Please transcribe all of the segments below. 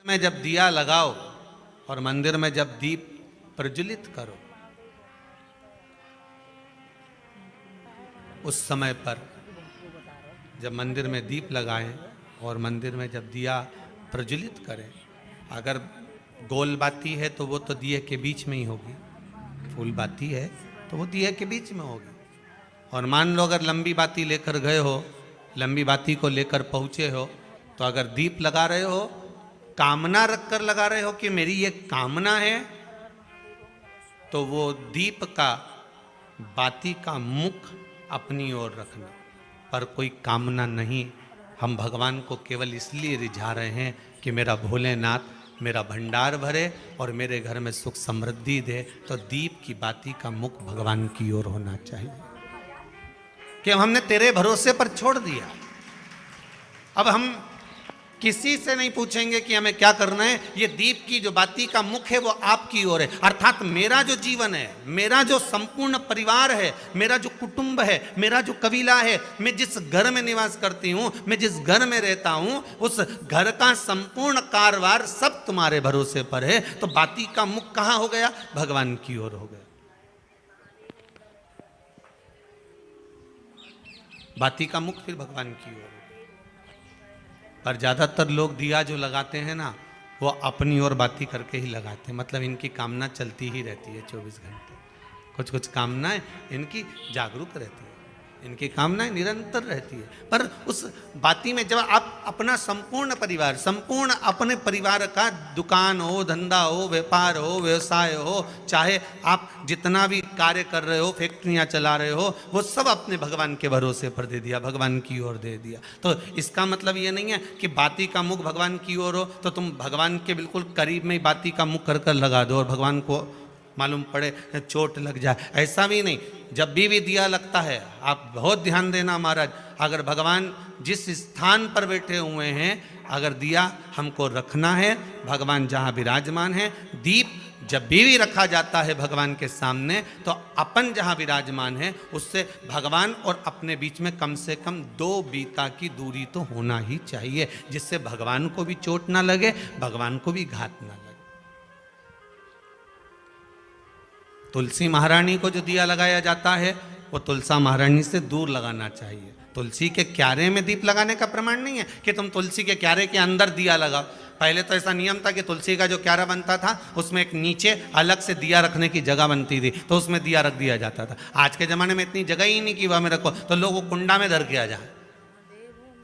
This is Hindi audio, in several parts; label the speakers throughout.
Speaker 1: में जब दिया लगाओ और मंदिर में जब दीप प्रज्वलित करो, उस समय पर जब मंदिर में दीप लगाएं और मंदिर में जब दिया प्रज्वलित करें, अगर गोल बाती है तो वो तो दिए के बीच में ही होगी, फूल बाती है तो वो दिए के बीच में होगी। और मान लो अगर लंबी बाती लेकर गए हो, लंबी बाती को लेकर पहुँचे हो, तो अगर दीप लगा रहे हो, कामना रखकर लगा रहे हो कि मेरी ये कामना है, तो वो दीप का बाती का मुख अपनी ओर रखना, पर कोई कामना नहीं। हम भगवान को केवल इसलिए रिझा रहे हैं कि मेरा भोलेनाथ मेरा भंडार भरे और मेरे घर में सुख समृद्धि दे। तो दीप की बाती का मुख भगवान की ओर होना चाहिए कि हमने तेरे भरोसे पर छोड़ दिया। अब हम किसी से नहीं पूछेंगे कि हमें क्या करना है, ये दीप की जो बाती का मुख है वो आपकी ओर है। अर्थात मेरा जो जीवन है, मेरा जो संपूर्ण परिवार है, मेरा जो कुटुंब है, मेरा जो कबीला है, मैं जिस घर में निवास करती हूँ, मैं जिस घर में रहता हूँ, उस घर का संपूर्ण कारभार सब तुम्हारे भरोसे पर है। तो बाती का मुख कहाँ हो गया? भगवान की ओर हो गया। बाती का मुख फिर भगवान की ओर। पर ज़्यादातर लोग दिया जो लगाते हैं ना, वो अपनी ओर बाती करके ही लगाते हैं। मतलब इनकी कामना चलती ही रहती है 24 घंटे। कुछ कुछ कामनाएं इनकी जागरूक रहती है, इनकी कामनाएं निरंतर रहती है। पर उस बाती में जब आप अपना संपूर्ण परिवार, संपूर्ण अपने परिवार का दुकान हो, धंधा हो, व्यापार हो, व्यवसाय हो, चाहे आप जितना भी कार्य कर रहे हो, फैक्ट्रियां चला रहे हो, वो सब अपने भगवान के भरोसे पर दे दिया, भगवान की ओर दे दिया। तो इसका मतलब ये नहीं है कि बाती का मुख भगवान की ओर हो तो तुम भगवान के बिल्कुल करीब में ही बाती का मुख कर कर लगा दो और भगवान को मालूम पड़े चोट लग जाए, ऐसा भी नहीं। जब भी दिया लगता है, आप बहुत ध्यान देना महाराज, अगर भगवान जिस स्थान पर बैठे हुए हैं, अगर दिया हमको रखना है, भगवान जहाँ विराजमान है, दीप जब भी रखा जाता है भगवान के सामने, तो अपन जहाँ विराजमान है उससे भगवान और अपने बीच में कम से कम 2 बीता की दूरी तो होना ही चाहिए, जिससे भगवान को भी चोट ना लगे, भगवान को भी घात ना लगे। तुलसी महारानी को जो दिया लगाया जाता है वो तुलसा महारानी से दूर लगाना चाहिए। तुलसी के क्यारे में दीप लगाने का प्रमाण नहीं है कि तुम तुलसी के क्यारे के अंदर दिया लगाओ। पहले तो ऐसा नियम था कि तुलसी का जो क्यारा बनता था उसमें एक नीचे अलग से दिया रखने की जगह बनती थी, तो उसमें दिया रख दिया जाता था। आज के ज़माने में इतनी जगह ही नहीं कि वह में रखो, तो लोग वो कुंडा में धर के आ जाए।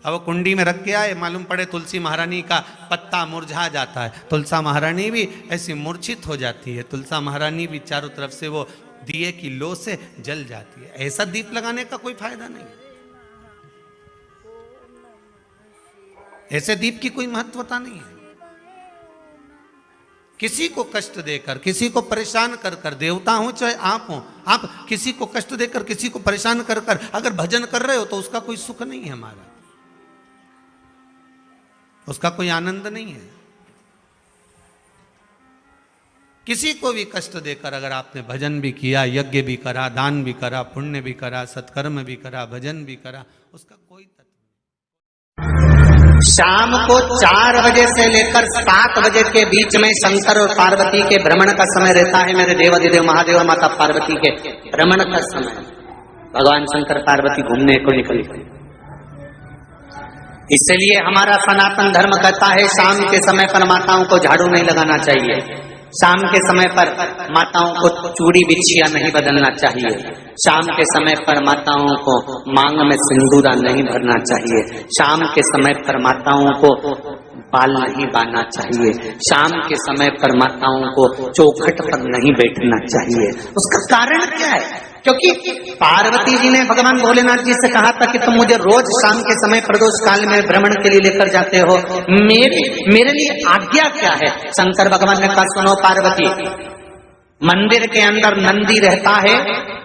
Speaker 1: अब वो कुंडी में रख के आए, मालूम पड़े तुलसी महारानी का पत्ता मुरझा जाता है, तुलसा महारानी भी ऐसी मूर्छित हो जाती है, तुलसा महारानी भी चारों तरफ से वो दिए की लो से जल जाती है। ऐसा दीप लगाने का कोई फायदा नहीं, ऐसे दीप की कोई महत्वता नहीं है। किसी को कष्ट देकर, किसी को परेशान कर कर, देवता हो चाहे आप हो, आप किसी को कष्ट देकर, किसी को परेशान कर कर अगर भजन कर रहे हो तो उसका कोई सुख नहीं है हमारा, उसका कोई आनंद नहीं है। किसी को भी कष्ट देकर अगर आपने भजन भी किया, यज्ञ भी करा, दान भी करा, पुण्य भी करा, सत्कर्म भी करा, भजन भी करा, उसका कोई तत्व नहीं।
Speaker 2: शाम को 4 बजे से लेकर 7 बजे के बीच में शंकर और पार्वती के भ्रमण का समय रहता है। मेरे देवाधिदेव महादेव और माता पार्वती के भ्रमण का समय, भगवान शंकर पार्वती घूमने को निकले। इसलिए हमारा सनातन धर्म कहता है शाम के समय पर माताओं को झाड़ू नहीं लगाना चाहिए, शाम के समय पर माताओं को चूड़ी बिछिया नहीं बदलना चाहिए, शाम के समय पर माताओं को मांग में सिंदूरा नहीं भरना चाहिए, शाम के समय पर माताओं को बाल नहीं बांधना चाहिए, शाम के समय पर माताओं को चौखट पर नहीं बैठना चाहिए। उसका कारण क्या है? क्योंकि पार्वती जी ने भगवान भोलेनाथ जी से कहा था कि तुम मुझे रोज शाम के समय प्रदोष काल में भ्रमण के लिए लेकर जाते हो, मेरे लिए आज्ञा क्या है? शंकर भगवान ने कहा सुनो पार्वती, मंदिर के अंदर नंदी रहता है,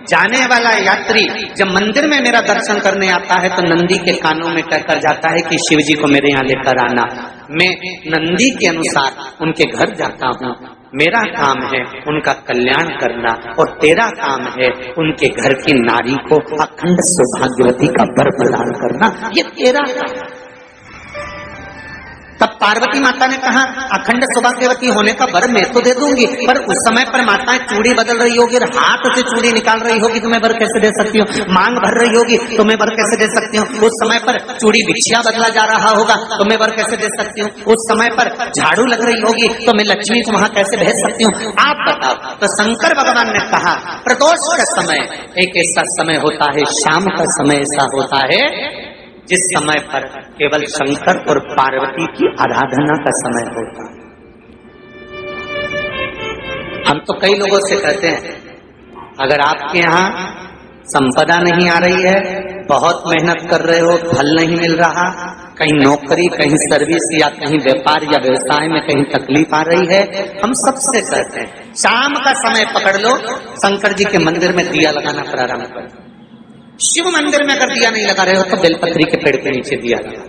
Speaker 2: जाने वाला यात्री जब मंदिर में मेरा दर्शन करने आता है तो नंदी के कानों में कहकर जाता है कि शिव जी को मेरे यहाँ लेकर आना। मैं नंदी के अनुसार उनके घर जाता हूँ, मेरा काम है उनका कल्याण करना और तेरा काम है उनके घर की नारी को अखंड सौभाग्यवती का वर प्रदान करना, ये तेरा काम। तब पार्वती माता ने कहा अखंड सौभाग्यवती होने का वर मैं तो दे दूंगी, पर उस समय पर माताएं चूड़ी बदल रही होगी और हाथ से चूड़ी निकाल रही होगी तो मैं वर कैसे दे सकती हूँ, मांग भर रही होगी तो मैं वर कैसे दे सकती हूँ, उस समय पर चूड़ी बिछिया बदला जा रहा होगा तो मैं वर कैसे दे सकती हूँ, उस समय पर झाड़ू लग रही होगी तो मैं लक्ष्मी को वहां कैसे भेज सकती हूँ, आप बताओ। तो शंकर भगवान ने कहा प्रदोष का समय एक ऐसा समय होता है, शाम का समय ऐसा होता है जिस समय पर केवल शंकर और पार्वती की आराधना का समय होता है। हम तो कई लोगों से कहते हैं अगर आपके यहाँ संपदा नहीं आ रही है, बहुत मेहनत कर रहे हो, फल नहीं मिल रहा, कहीं नौकरी, कहीं सर्विस या कहीं व्यापार या व्यवसाय में कहीं तकलीफ आ रही है, हम सबसे कहते हैं शाम का समय पकड़ लो, शंकर जी के मंदिर में दिया लगाना प्रारंभ करो। शिव मंदिर में अगर दिया नहीं लगा रहे हो तो बेलपत्री के पेड़ के नीचे दिया लगा।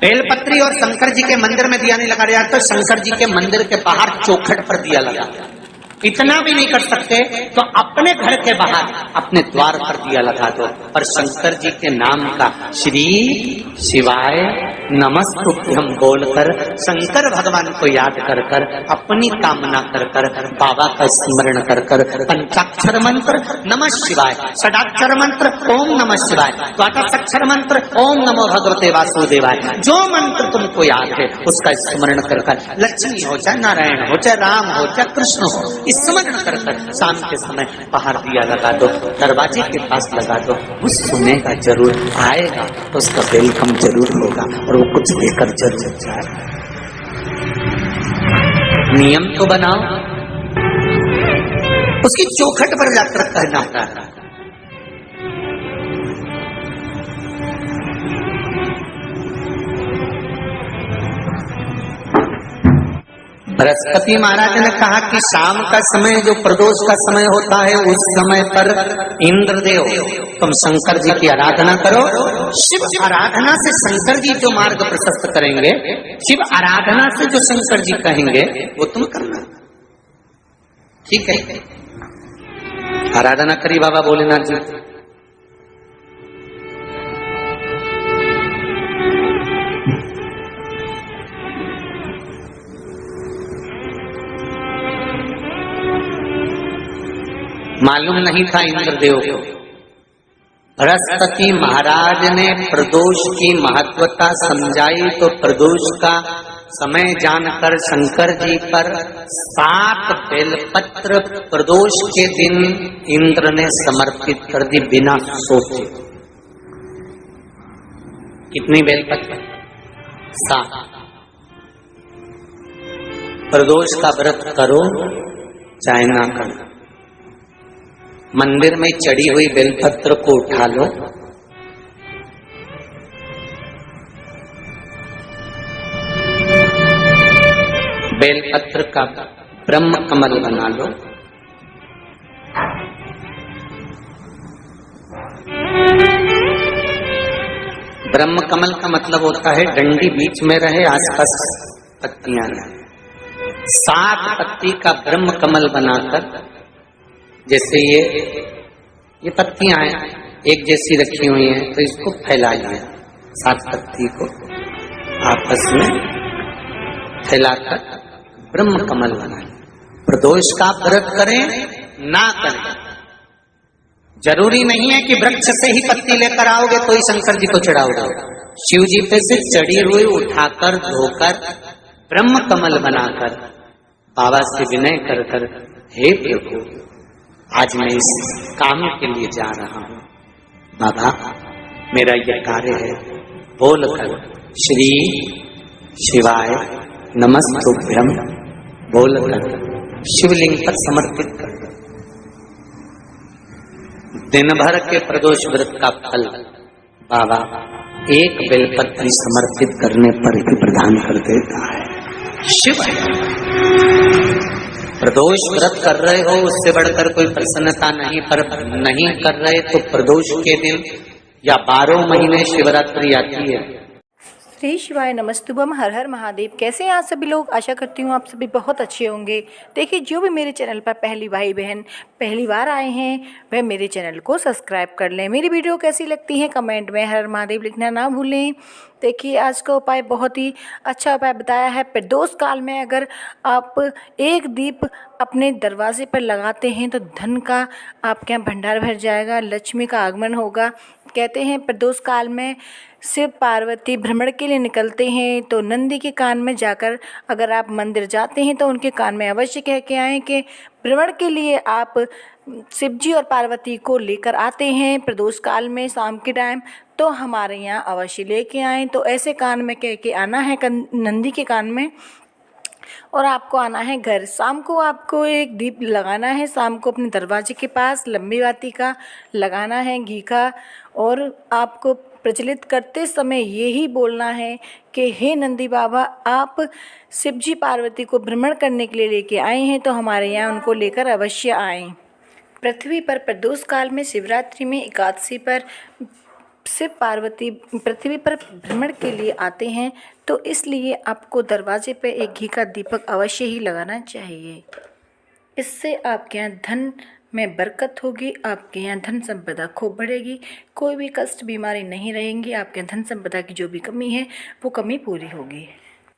Speaker 2: बेलपत्री और शंकर जी के मंदिर में दिया नहीं लगा रहे तो शंकर जी के मंदिर के बाहर चौखट पर दिया लगा। इतना भी नहीं कर सकते तो अपने घर के बाहर अपने द्वार पर दिया लगा दो, पर शंकर जी के नाम का श्री शिवाय नमस्तुभ्यम बोलकर शंकर भगवान को याद कर कर अपनी कामना कर कर बाबा का स्मरण कर कर पंचाक्षर मंत्र नमः शिवाय, षडाक्षर मंत्र ओम नमः शिवाय, द्वादशाक्षर मंत्र ओम नमो भगवते वासुदेवाय, जो मंत्र तुमको याद है उसका स्मरण कर कर लक्ष्मी हो चाहे नारायण हो चाहे राम हो चाहे कृष्ण हो स्मरण कर कर शाम के समय बाहर दिया लगा दो, दरवाजे के पास लगा दो, वो सुनेगा जरूर, आएगा तो उसका वेलकम जरूर होगा और वो कुछ लेकर जरूर जाएगा। नियम तो बनाओ, उसकी चौखट पर जाकर कहना है बृहस्पति महाराज ने कहा कि शाम का समय जो प्रदोष का समय होता है उस समय पर इंद्रदेव तुम शंकर जी की आराधना करो। शिव आराधना से शंकर जी जो मार्ग प्रशस्त करेंगे, शिव आराधना से जो शंकर जी कहेंगे वो तुम करना, ठीक है। आराधना करी बाबा भोलेनाथ जी। मालूम नहीं था इंद्रदेव को, बृहस्पति महाराज ने प्रदोष की महत्वता समझाई तो प्रदोष का समय जानकर शंकर जी पर 7 बेलपत्र प्रदोष के दिन इंद्र ने समर्पित कर दी बिना सोचे। कितनी बेलपत्र? 7। प्रदोष का व्रत करो चाहे ना करो, मंदिर में चढ़ी हुई बेलपत्र को उठा लो, बेलपत्र का ब्रह्म कमल बना लो, ब्रह्म कमल का मतलब होता है डंडी बीच में रहे, आसपास पत्तियां रहे। 7 पत्ती का ब्रह्म कमल बनाकर, जैसे ये पत्तियां हैं एक जैसी रखी हुई हैं तो इसको फैलाइए, 7 पत्ती को आपस में फैलाकर ब्रह्म कमल बनाए। प्रदोष का व्रत करें ना करें, जरूरी नहीं है कि वृक्ष से ही पत्ती लेकर आओगे तो ही शंकर जी को चढ़ाओगे। शिव जी पे से चढ़ी हुई उठाकर धोकर ब्रह्म कमल बनाकर बाबा से विनय कर कर, हे प्रभु आज मैं इस काम के लिए जा रहा हूं, बाबा मेरा यह कार्य है, बोलकर श्री शिवाय नमस्तुभ्यम बोलकर शिवलिंग पर समर्पित कर दो। दिन भर के प्रदोष व्रत का फल बाबा एक बेलपत्री समर्पित करने पर ही प्रदान कर देता है। शिव प्रदोष व्रत कर रहे हो उससे बढ़कर कोई प्रसन्नता नहीं, पर नहीं कर रहे तो प्रदोष के दिन या 12 महीने शिवरात्रि आती है,
Speaker 3: श्री शिवाय नमस्तुभम, हर हर महादेव। कैसे हैं आप सभी लोग? आशा करती हूँ आप सभी बहुत अच्छे होंगे। देखिए, जो भी मेरे चैनल पर पहली भाई बहन पहली बार आए हैं वह मेरे चैनल को सब्सक्राइब कर लें। मेरी वीडियो कैसी लगती है कमेंट में हर हर महादेव लिखना ना भूलें। देखिए, आज का उपाय बहुत ही अच्छा उपाय बताया है। प्रदोष काल में अगर आप एक दीप अपने दरवाजे पर लगाते हैं तो धन का आपके यहाँ भंडार भर जाएगा, लक्ष्मी का आगमन होगा। कहते हैं प्रदोष काल में शिव पार्वती भ्रमण के लिए निकलते हैं तो नंदी के कान में जाकर अगर आप मंदिर जाते हैं तो उनके कान में अवश्य कह के आएँ कि भ्रमण के लिए आप शिव जी और पार्वती को लेकर आते हैं प्रदोष काल में शाम के टाइम, तो हमारे यहाँ अवश्य लेके आएँ। तो ऐसे कान में कह के आना है नंदी के कान में, और आपको आना है घर। शाम को आपको एक दीप लगाना है, शाम को अपने दरवाजे के पास लंबी बाती का लगाना है घी का, और आपको प्रज्वलित करते समय यही बोलना है कि हे नंदी बाबा, आप शिवजी पार्वती को भ्रमण करने के लिए लेके आए हैं तो हमारे यहाँ उनको लेकर अवश्य आएँ। पृथ्वी पर प्रदोष काल में शिवरात्रि में एकादशी पर शिव पार्वती पृथ्वी पर भ्रमण के लिए आते हैं, तो इसलिए आपको दरवाजे पे एक घी का दीपक अवश्य ही लगाना चाहिए। इससे आपके यहाँ धन में बरकत होगी, आपके यहाँ धन संपदा खूब बढ़ेगी, कोई भी कष्ट बीमारी नहीं रहेंगी, आपके धन संपदा की जो भी कमी है वो कमी पूरी होगी।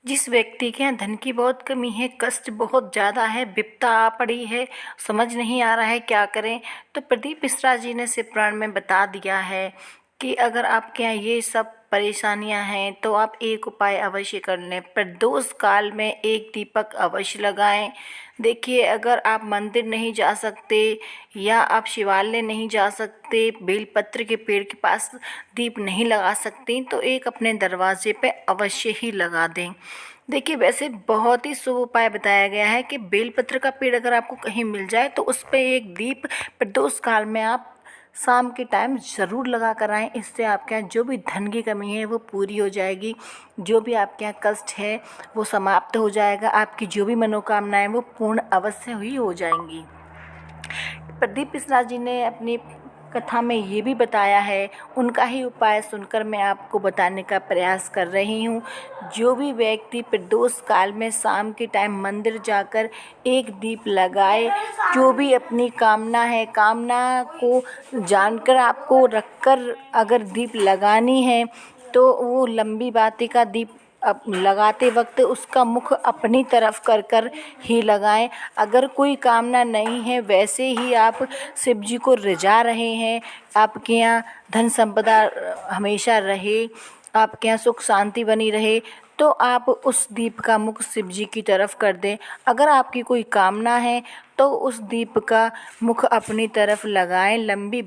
Speaker 3: जिस व्यक्ति के यहाँ धन की बहुत कमी है, कष्ट बहुत ज़्यादा है, विपदा आ पड़ी है, समझ नहीं आ रहा है क्या करें, तो प्रदीप मिश्रा जी ने शिव पुराण में बता दिया है कि अगर आपके यहाँ ये सब परेशानियां हैं तो आप एक उपाय अवश्य कर लें। प्रदोष काल में एक दीपक अवश्य लगाएं। देखिए, अगर आप मंदिर नहीं जा सकते या आप शिवालय नहीं जा सकते, बेलपत्र के पेड़ के पास दीप नहीं लगा सकते, तो एक अपने दरवाजे पे अवश्य ही लगा दें। देखिए, वैसे बहुत ही शुभ उपाय बताया गया है कि बेलपत्र का पेड़ अगर आपको कहीं मिल जाए तो उस पर एक दीप प्रदोष काल में आप शाम के टाइम ज़रूर लगा कर आएँ। इससे आपके यहाँ जो भी धन की कमी है वो पूरी हो जाएगी, जो भी आपके यहाँ कष्ट है वो समाप्त हो जाएगा, आपकी जो भी मनोकामनाएं वो पूर्ण अवश्य ही हो जाएंगी। प्रदीप मिश्रा जी ने अपनी कथा में ये भी बताया है, उनका ही उपाय सुनकर मैं आपको बताने का प्रयास कर रही हूँ। जो भी व्यक्ति प्रदोष काल में शाम के टाइम मंदिर जाकर एक दीप लगाए, जो भी अपनी कामना है, कामना को जानकर आपको रखकर अगर दीप लगानी है तो वो लंबी बाती का दीप अब लगाते वक्त उसका मुख अपनी तरफ कर कर ही लगाएं। अगर कोई कामना नहीं है, वैसे ही आप शिव जी को रिझा रहे हैं, आपके यहाँ धन संपदा हमेशा रहे, आपके यहाँ सुख शांति बनी रहे, तो आप उस दीप का मुख शिव जी की तरफ कर दें। अगर आपकी कोई कामना है तो उस दीप का मुख अपनी तरफ लगाएं, लंबी